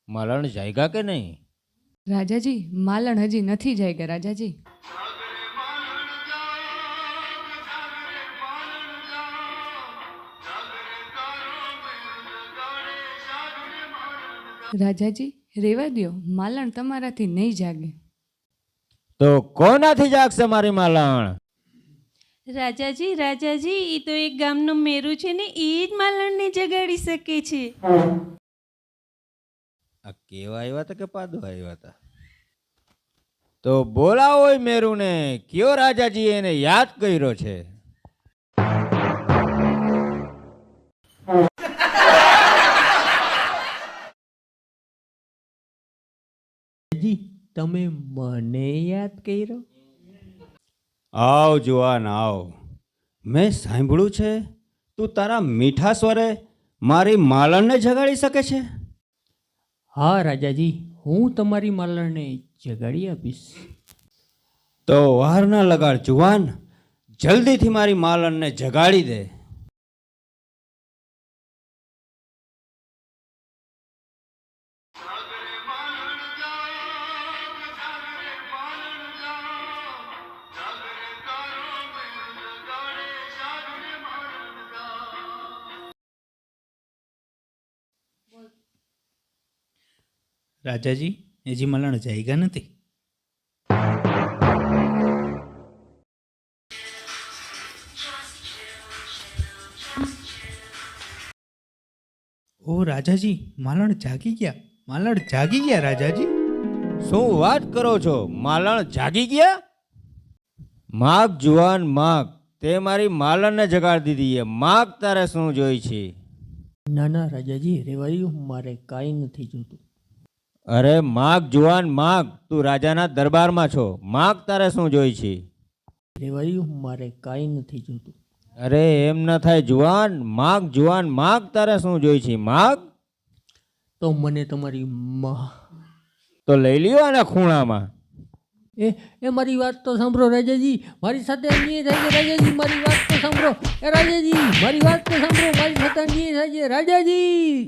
માલણ જાયગા કે નહીં? રાજાજી, માલણ હજી નથી જાયગા રાજાજી. રાજાજી, રેવા દ્યો, માલણ તમારાથી નહીં જાગે. તો કોનાથી જાગશે મારી માલણ? રાજાજી રાજાજી, એ તો એક ગામનું મેરું છે ને, એ જ માલણને જગાડી શકે છે. આ કેવા આવ્યા હતા કે પાદો આવ્યા હતા? તો બોલાવો એ મેરુને, કયો રાજાજી એને યાદ કર્યો છે. જી, તમે મને યાદ કર્યો? આવ જુવાન આવ. મેં સાંભળ્યું છે તું તારા મીઠા સ્વરે મારી માલણને જગાડી શકે છે. હા રાજાજી, હું તમારી માલણને જગાડી આપીશ. તો વાર ના લગાડ જુવાન, જલ્દીથી મારી માલણને જગાડી દે. રાજાજી, હજી માલણ જાયગા નથી. ઓ રાજાજી, માલણ જાગી ગયા, માલણ જાગી ગયા રાજાજી. શું વાત કરો છો? માલણ જાગી ગયા? માગ જુવાન માગ, તે મારી માલણને જગાડી દીધી. માગ તારે શું જોઈ છે? ના ના રાજાજી, રેવાયું, મારે કાંઈ નથી જોતું. અરે માગ જુવાન માગ, તું રાજાના દરબારમાં છો. માગ તારે શું જોઈ છે? રેવાયું, મારે કાંઈ નથી જોતું. અરે એમ ન થાય જુવાન, માગ જુવાન માગ, તારે શું જોઈ છે? માગ. તો મને તમારી તો લઈ લ્યો આના ખૂણામાં. એ મારી વાત તો સાંભળો રાજાજી, મારી સાથે અન્યાય થાય છે રાજાજી, મારી વાત તો સાંભળો. એ રાજાજી, મારી વાત તો સાંભળો, મારી સાથે અન્યાય થાય છે રાજાજી.